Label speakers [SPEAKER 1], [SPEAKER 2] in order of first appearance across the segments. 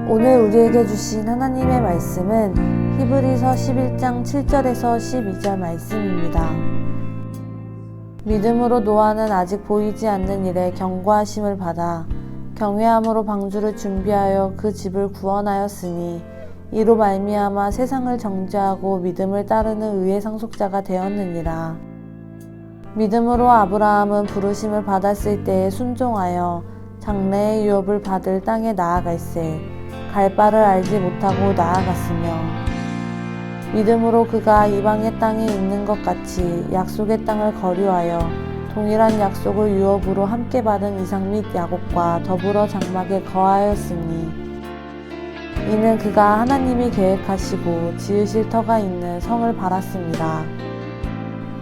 [SPEAKER 1] 오늘 우리에게 주신 하나님의 말씀은 히브리서 11장 7절에서 12절 말씀입니다. 믿음으로 노아는 아직 보이지 않는 일에 경고하심을 받아 경외함으로 방주를 준비하여 그 집을 구원하였으니 이로 말미암아 세상을 정죄하고 믿음을 따르는 의의 상속자가 되었느니라. 믿음으로 아브라함은 부르심을 받았을 때에 순종하여 장래의 유업을 받을 땅에 나아갈새 갈 바를 알지 못하고 나아갔으며 믿음으로 그가 이방의 땅에 있는 것 같이 약속의 땅을 거류하여 동일한 약속을 유업으로 함께 받은 이삭 및 야곱과 더불어 장막에 거하였으니 이는 그가 하나님이 계획하시고 지으실 터가 있는 성을 바랐습니다.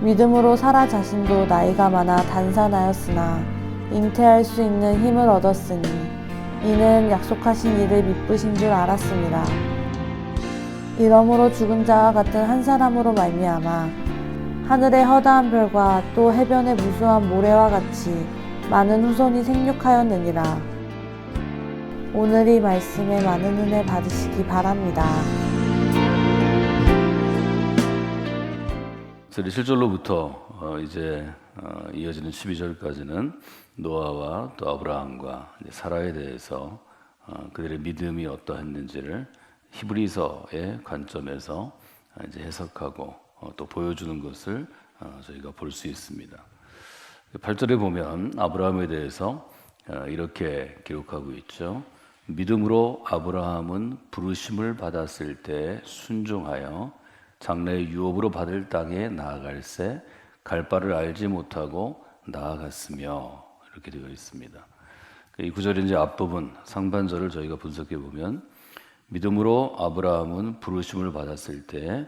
[SPEAKER 1] 믿음으로 사라 자신도 나이가 많아 단산하였으나 잉태할 수 있는 힘을 얻었으니 이는 약속하신 이를 미쁘신 줄 알았습니다. 이러므로 죽은 자와 같은 한 사람으로 말미암아 하늘의 허다한 별과 또 해변의 무수한 모래와 같이 많은 후손이 생육하였느니라. 오늘 이 말씀에 많은 은혜 받으시기 바랍니다.
[SPEAKER 2] 7절로부터 이제 이어지는 12절까지는 노아와 또 아브라함과 사라에 대해서 그들의 믿음이 어떠했는지를 히브리서의 관점에서 이제 해석하고 또 보여주는 것을 저희가 볼 수 있습니다. 8절에 보면 아브라함에 대해서 이렇게 기록하고 있죠. 믿음으로 아브라함은 부르심을 받았을 때 순종하여 장래의 유업으로 받을 땅에 나아갈새 갈 바를 알지 못하고 나아갔으며 이렇게 되어 있습니다. 이 구절의 이제 앞부분 상반절을 저희가 분석해 보면 믿음으로 아브라함은 부르심을 받았을 때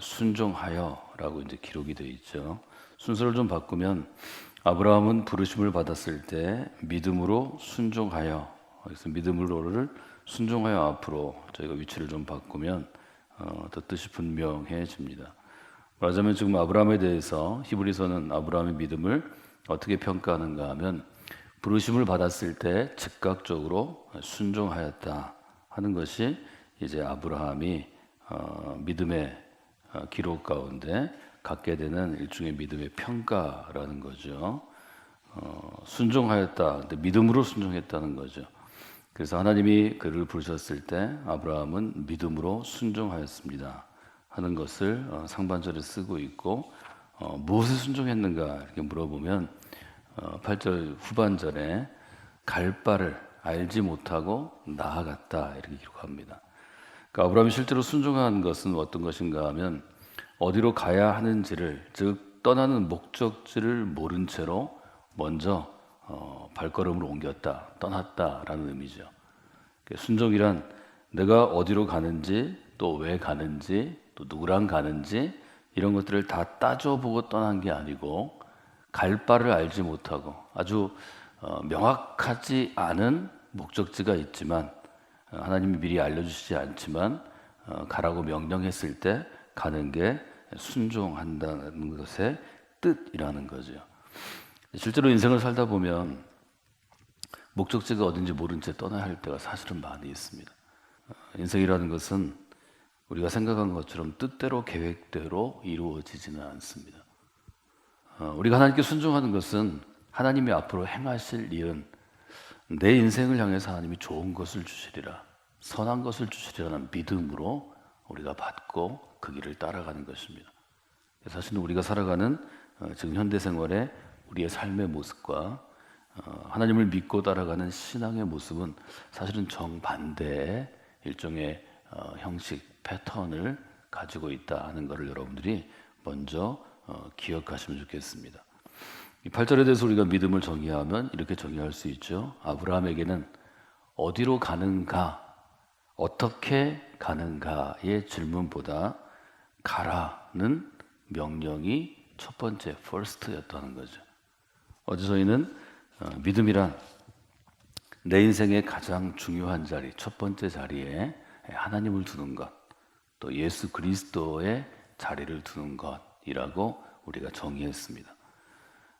[SPEAKER 2] 순종하여라고 이제 기록이 되어 있죠. 순서를 좀 바꾸면 아브라함은 부르심을 받았을 때 믿음으로 순종하여, 그래서 믿음으로를 순종하여 앞으로 저희가 위치를 좀 바꾸면 더 뜻이 분명해집니다. 말하자면 지금 아브라함에 대해서 히브리서는 아브라함의 믿음을 어떻게 평가하는가 하면 부르심을 받았을 때 즉각적으로 순종하였다 하는 것이 이제 아브라함이 믿음의 기록 가운데 갖게 되는 일종의 믿음의 평가라는 거죠. 순종하였다, 근데 믿음으로 순종했다는 거죠. 그래서 하나님이 그를 부르셨을 때 아브라함은 믿음으로 순종하였습니다 하는 것을 상반절에 쓰고 있고, 무엇을 순종했는가 이렇게 물어보면 8절 후반절에 갈 바를 알지 못하고 나아갔다 이렇게 기록합니다. 그러니까 아브라함이 실제로 순종한 것은 어떤 것인가 하면 어디로 가야 하는지를, 즉 떠나는 목적지를 모른 채로 먼저 발걸음을 옮겼다, 떠났다라는 의미죠. 순종이란 내가 어디로 가는지, 또 왜 가는지, 또 누구랑 가는지 이런 것들을 다 따져보고 떠난 게 아니고 갈 바를 알지 못하고 아주 명확하지 않은 목적지가 있지만 하나님이 미리 알려주시지 않지만 가라고 명령했을 때 가는 게 순종한다는 것의 뜻이라는 거죠. 실제로 인생을 살다 보면 목적지가 어딘지 모른 채 떠나야 할 때가 사실은 많이 있습니다. 인생이라는 것은 우리가 생각한 것처럼 뜻대로 계획대로 이루어지지는 않습니다. 우리가 하나님께 순종하는 것은 하나님이 앞으로 행하실 일은 내 인생을 향해서 하나님이 좋은 것을 주시리라, 선한 것을 주시리라는 믿음으로 우리가 받고 그 길을 따라가는 것입니다. 사실은 우리가 살아가는 지금 현대 생활의 우리의 삶의 모습과 하나님을 믿고 따라가는 신앙의 모습은 사실은 정반대의 일종의 형식, 패턴을 가지고 있다는 것을 여러분들이 먼저 기억하시면 좋겠습니다. 이 8절에 대해서 우리가 믿음을 정의하면 이렇게 정의할 수 있죠. 아브라함에게는 어디로 가는가, 어떻게 가는가의 질문보다 가라는 명령이 첫 번째, first였다는 거죠. 어제 저희는 믿음이란 내 인생의 가장 중요한 자리, 첫 번째 자리에 하나님을 두는 것, 또 예수 그리스도의 자리를 두는 것이라고 우리가 정의했습니다.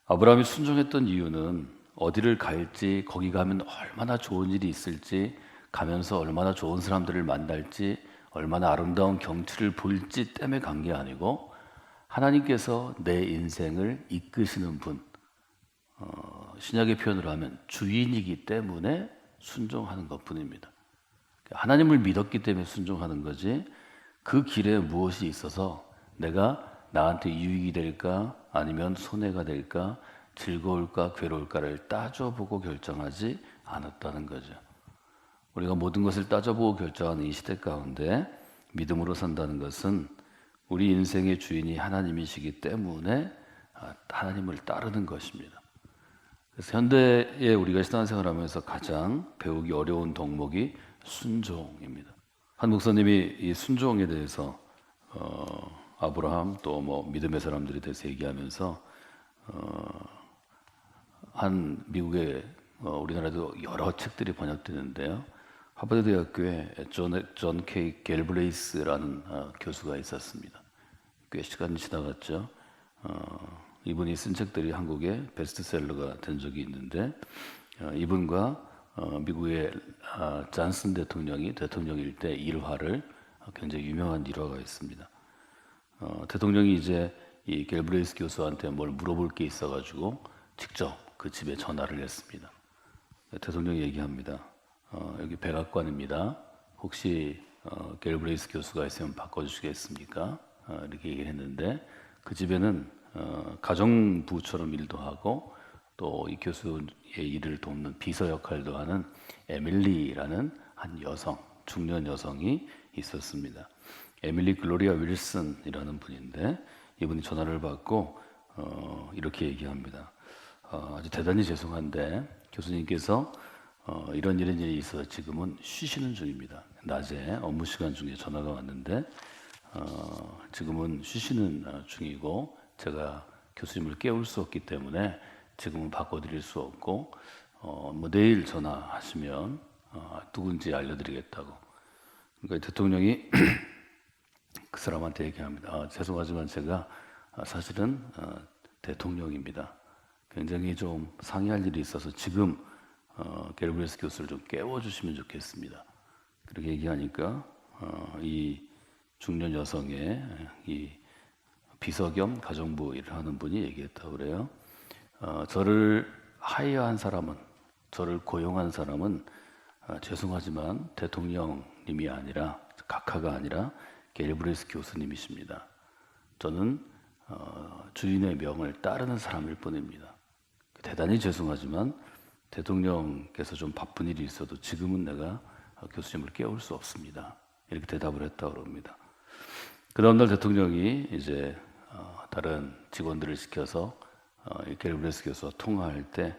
[SPEAKER 2] 아브라함이 순종했던 이유는 어디를 갈지, 거기 가면 얼마나 좋은 일이 있을지, 가면서 얼마나 좋은 사람들을 만날지, 얼마나 아름다운 경치를 볼지 때문에 간 게 아니고 하나님께서 내 인생을 이끄시는 분, 신약의 표현으로 하면 주인이기 때문에 순종하는 것뿐입니다. 하나님을 믿었기 때문에 순종하는 거지, 그 길에 무엇이 있어서 내가 나한테 유익이 될까 아니면 손해가 될까, 즐거울까 괴로울까를 따져보고 결정하지 않았다는 거죠. 우리가 모든 것을 따져보고 결정하는 이 시대 가운데 믿음으로 산다는 것은 우리 인생의 주인이 하나님이시기 때문에 하나님을 따르는 것입니다. 그래서 현대에 우리가 신앙생활하면서 가장 배우기 어려운 덕목이 순종입니다. 한 목사님이 이 순종에 대해서 아브라함 또 뭐 믿음의 사람들에 대해서 얘기하면서 한 미국의 우리나라도 여러 책들이 번역되는데요. 하버드 대학교에 존 K 갤브레이스라는 교수가 있었습니다. 꽤 시간이 지나갔죠. 이분이 쓴 책들이 한국의 베스트셀러가 된 적이 있는데 이분과 미국의 잔슨 대통령이 대통령일 때 일화를 굉장히 유명한 일화가 있습니다. 대통령이 이제 이 갤브레이스 교수한테 뭘 물어볼 게 있어가지고 직접 그 집에 전화를 했습니다. 대통령이 얘기합니다. 여기 백악관입니다. 혹시 갤브레이스 교수가 있으면 바꿔주시겠습니까? 이렇게 얘기를 했는데 그 집에는 가정부처럼 일도 하고 또 이 교수의 일을 돕는 비서 역할도 하는 에밀리라는 한 여성, 중년 여성이 있었습니다. 에밀리 글로리아 윌슨이라는 분인데 이분이 전화를 받고 이렇게 얘기합니다. 아주 대단히 죄송한데 교수님께서 이런 일이 있어서 지금은 쉬시는 중입니다. 낮에 업무 시간 중에 전화가 왔는데 지금은 쉬시는 중이고 제가 교수님을 깨울 수 없기 때문에 지금은 바꿔드릴 수 없고 뭐 내일 전화하시면 누군지 알려드리겠다고. 그러니까 대통령이 그 사람한테 얘기합니다. 죄송하지만 제가 사실은 대통령입니다. 굉장히 좀 상의할 일이 있어서 지금 갤브레이스 교수를 좀 깨워주시면 좋겠습니다. 그렇게 얘기하니까 이 중년 여성의 이 비서 겸 가정부 일을 하는 분이 얘기했다고 그래요. 저를 하이어한 사람은, 저를 고용한 사람은 죄송하지만 대통령님이 아니라 각하가 아니라 갤브레이스 교수님이십니다. 저는 주인의 명을 따르는 사람일 뿐입니다. 대단히 죄송하지만 대통령께서 좀 바쁜 일이 있어도 지금은 내가 교수님을 깨울 수 없습니다. 이렇게 대답을 했다고 합니다. 그 다음날 대통령이 이제 다른 직원들을 시켜서 갤브레이스 교수와 통화할 때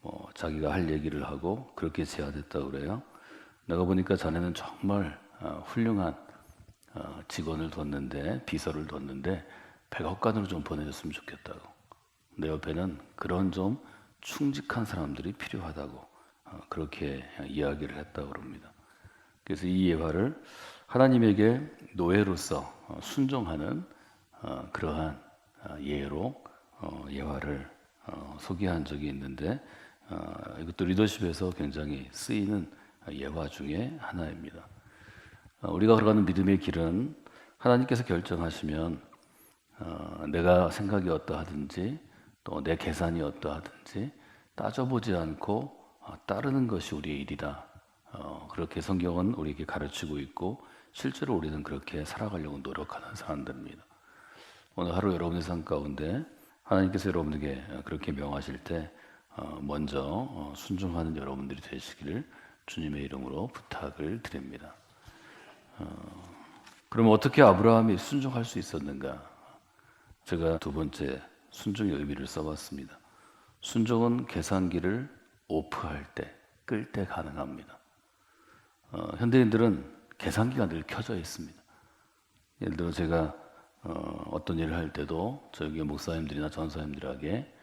[SPEAKER 2] 뭐 자기가 할 얘기를 하고 그렇게 제안했다고 그래요. 내가 보니까 자네는 정말 훌륭한 직원을 뒀는데, 비서를 뒀는데 백악관으로 좀 보내줬으면 좋겠다고. 내 옆에는 그런 좀 충직한 사람들이 필요하다고 그렇게 이야기를 했다고 합니다. 그래서 이 예화를 하나님에게 노예로서 순종하는 그러한 예로 예화를 소개한 적이 있는데 이것도 리더십에서 굉장히 쓰이는 예화 중에 하나입니다. 우리가 걸어가는 믿음의 길은 하나님께서 결정하시면 내가 생각이 어떠하든지 또 내 계산이 어떠하든지 따져보지 않고 따르는 것이 우리의 일이다. 그렇게 성경은 우리에게 가르치고 있고 실제로 우리는 그렇게 살아가려고 노력하는 사람들입니다. 오늘 하루 여러분의 삶 가운데 하나님께서 여러분에게 그렇게 명하실 때 먼저 순종하는 여러분들이 되시기를 주님의 이름으로 부탁을 드립니다. 그럼 어떻게 아브라함이 순종할 수 있었는가? 제가 두 번째 순종의 의미를 써봤습니다. 순종은 계산기를 오프할 때, 끌 때 가능합니다. 현대인들은 계산기가 늘 켜져 있습니다. 예를 들어 제가 어떤 일을 할 때도 저희 목사님들이나 전사님들에게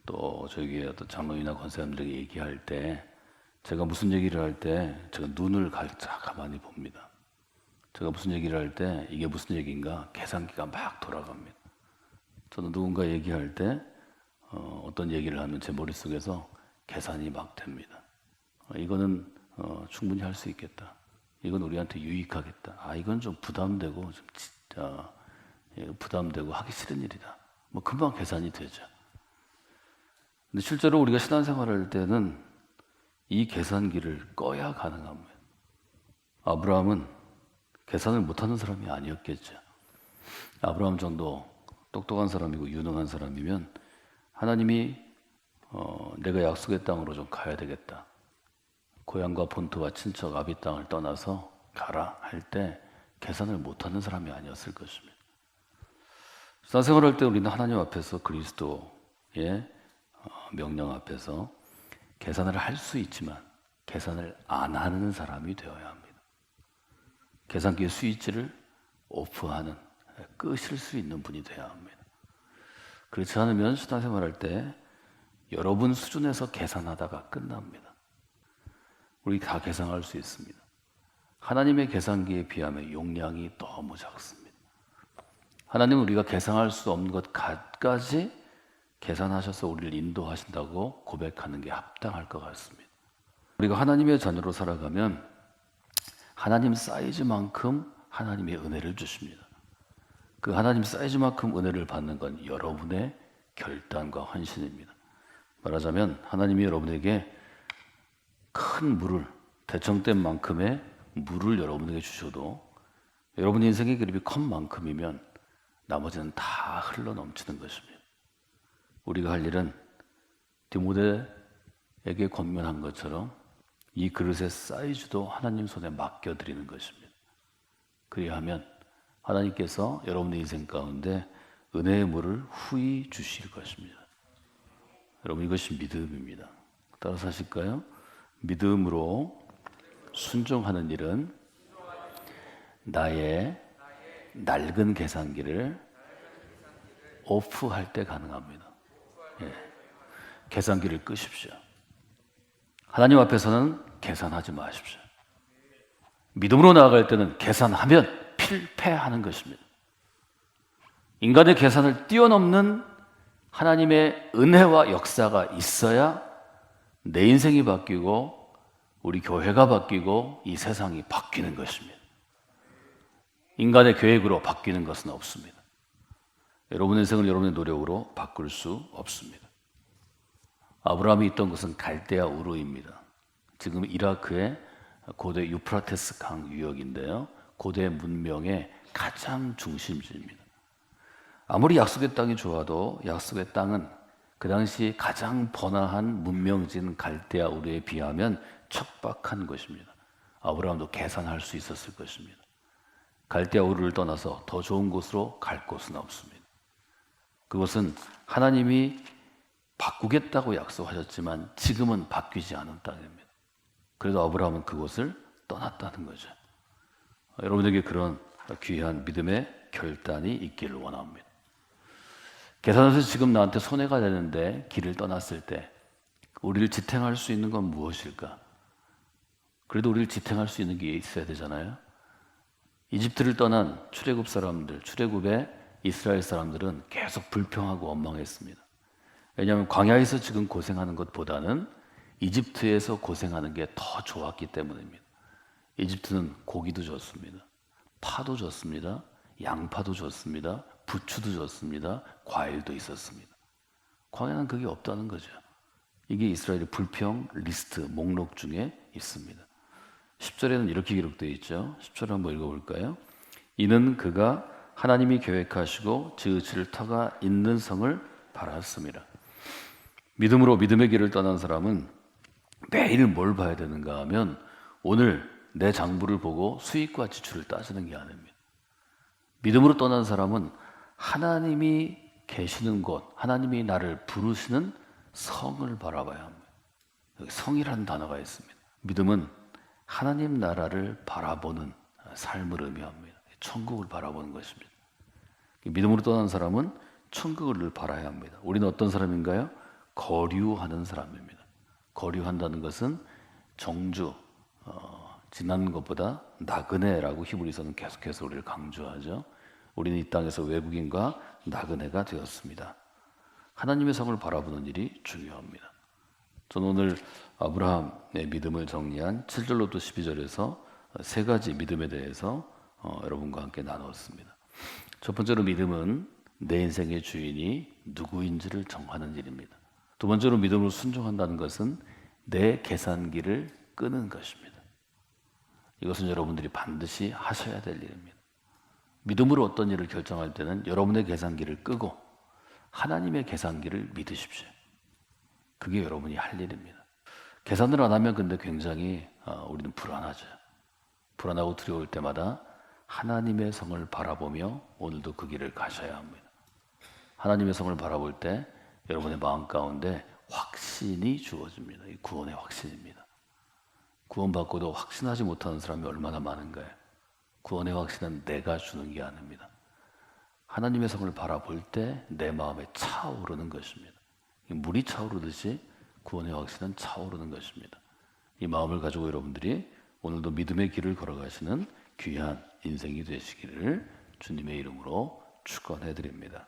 [SPEAKER 2] 또 저희 어떤 장로이나 권사님들에게 얘기할 때 제가 무슨 얘기를 할 때 제가 눈을 가만히 봅니다. 제가 무슨 얘기를 할 때 이게 무슨 얘기인가 계산기가 막 돌아갑니다. 저는 누군가 얘기할 때 어떤 얘기를 하면 제 머릿속에서 계산이 막 됩니다. 이거는 충분히 할 수 있겠다. 이건 우리한테 유익하겠다. 이건 좀 부담되고 좀 진짜 부담되고 하기 싫은 일이다. 뭐 금방 계산이 되죠. 근데 실제로 우리가 신앙생활할 때는 이 계산기를 꺼야 가능합니다. 아브라함은 계산을 못하는 사람이 아니었겠죠. 아브라함 정도 똑똑한 사람이고 유능한 사람이면 하나님이 내가 약속의 땅으로 좀 가야 되겠다. 고향과 본토와 친척 아비 땅을 떠나서 가라 할 때 계산을 못하는 사람이 아니었을 것입니다. 신앙생활할 때 우리는 하나님 앞에서 그리스도의 명령 앞에서 계산을 할 수 있지만 계산을 안 하는 사람이 되어야 합니다. 계산기의 스위치를 오프하는, 끄실 수 있는 분이 되어야 합니다. 그렇지 않으면 신앙생활할 때 여러분 수준에서 계산하다가 끝납니다. 우리 다 계산할 수 있습니다. 하나님의 계산기에 비하면 용량이 너무 작습니다. 하나님은 우리가 계산할 수 없는 것까지 계산하셔서 우리를 인도하신다고 고백하는 게 합당할 것 같습니다. 우리가 하나님의 자녀로 살아가면 하나님 사이즈만큼 하나님의 은혜를 주십니다. 그 하나님 사이즈만큼 은혜를 받는 건 여러분의 결단과 헌신입니다. 말하자면 하나님이 여러분에게 큰 물을, 대청댐 만큼의 물을 여러분에게 주셔도 여러분 인생의 그립이 컵만큼이면 나머지는 다 흘러 넘치는 것입니다. 우리가 할 일은 디모데에게 권면한 것처럼 이 그릇의 사이즈도 하나님 손에 맡겨드리는 것입니다. 그리하면 하나님께서 여러분의 인생 가운데 은혜의 물을 후히 주실 것입니다. 여러분, 이것이 믿음입니다. 따라서 하실까요? 믿음으로 순종하는 일은 나의 낡은 계산기를 오프할 때 가능합니다. 계산기를 끄십시오. 하나님 앞에서는 계산하지 마십시오. 믿음으로 나아갈 때는 계산하면 필패하는 것입니다. 인간의 계산을 뛰어넘는 하나님의 은혜와 역사가 있어야 내 인생이 바뀌고 우리 교회가 바뀌고 이 세상이 바뀌는 것입니다. 인간의 계획으로 바뀌는 것은 없습니다. 여러분의 인생을 여러분의 노력으로 바꿀 수 없습니다. 아브라함이 있던 곳은 갈대아 우르입니다. 지금 이라크의 고대 유프라테스 강 유역인데요. 고대 문명의 가장 중심지입니다. 아무리 약속의 땅이 좋아도 약속의 땅은 그 당시 가장 번화한 문명지인 갈대아 우르에 비하면 척박한 것입니다. 아브라함도 계산할 수 있었을 것입니다. 갈대아 우르를 떠나서 더 좋은 곳으로 갈 곳은 없습니다. 그것은 하나님이 바꾸겠다고 약속하셨지만 지금은 바뀌지 않은 땅입니다. 그래도 아브라함은 그곳을 떠났다는 거죠. 여러분에게 그런 귀한 믿음의 결단이 있기를 원합니다. 계산해서 지금 나한테 손해가 되는데 길을 떠났을 때 우리를 지탱할 수 있는 건 무엇일까? 그래도 우리를 지탱할 수 있는 게 있어야 되잖아요. 이집트를 떠난 출애굽 사람들, 출애굽의 이스라엘 사람들은 계속 불평하고 원망했습니다. 왜냐하면 광야에서 지금 고생하는 것보다는 이집트에서 고생하는 게 더 좋았기 때문입니다. 이집트는 고기도 좋습니다. 파도 좋습니다. 양파도 좋습니다. 부추도 좋습니다. 과일도 있었습니다. 광야는 그게 없다는 거죠. 이게 이스라엘의 불평 리스트 목록 중에 있습니다. 10절에는 이렇게 기록되어 있죠. 10절 한번 읽어볼까요? 이는 그가 하나님이 계획하시고 지으실 터가 있는 성을 바랐습니다. 믿음으로 믿음의 길을 떠난 사람은 매일 뭘 봐야 되는가 하면 오늘 내 장부를 보고 수익과 지출을 따지는 게 아닙니다. 믿음으로 떠난 사람은 하나님이 계시는 곳, 하나님이 나를 부르시는 성을 바라봐야 합니다. 여기 성이라는 단어가 있습니다. 믿음은 하나님 나라를 바라보는 삶을 의미합니다. 천국을 바라보는 것입니다. 믿음으로 떠난 사람은 천국을 바라야 합니다. 우리는 어떤 사람인가요? 거류하는 사람입니다. 거류한다는 것은 정주, 지나는 것보다 나그네라고 히브리서는 계속해서 우리를 강조하죠. 우리는 이 땅에서 외국인과 나그네가 되었습니다. 하나님의 성을 바라보는 일이 중요합니다. 저는 오늘 아브라함의 믿음을 정리한 7절로부터 12절에서 세 가지 믿음에 대해서 여러분과 함께 나누었습니다. 첫 번째로 믿음은 내 인생의 주인이 누구인지를 정하는 일입니다. 두 번째로 믿음으로 순종한다는 것은 내 계산기를 끄는 것입니다. 이것은 여러분들이 반드시 하셔야 될 일입니다. 믿음으로 어떤 일을 결정할 때는 여러분의 계산기를 끄고 하나님의 계산기를 믿으십시오. 그게 여러분이 할 일입니다. 계산을 안 하면 근데 굉장히 우리는 불안하죠. 불안하고 두려울 때마다 하나님의 성을 바라보며 오늘도 그 길을 가셔야 합니다. 하나님의 성을 바라볼 때 여러분의 마음 가운데 확신이 주어집니다. 이 구원의 확신입니다. 구원받고도 확신하지 못하는 사람이 얼마나 많은가요? 구원의 확신은 내가 주는 게 아닙니다. 하나님의 성을 바라볼 때 내 마음에 차오르는 것입니다. 물이 차오르듯이 구원의 확신은 차오르는 것입니다. 이 마음을 가지고 여러분들이 오늘도 믿음의 길을 걸어가시는 귀한 인생이 되시기를 주님의 이름으로 축원해 드립니다.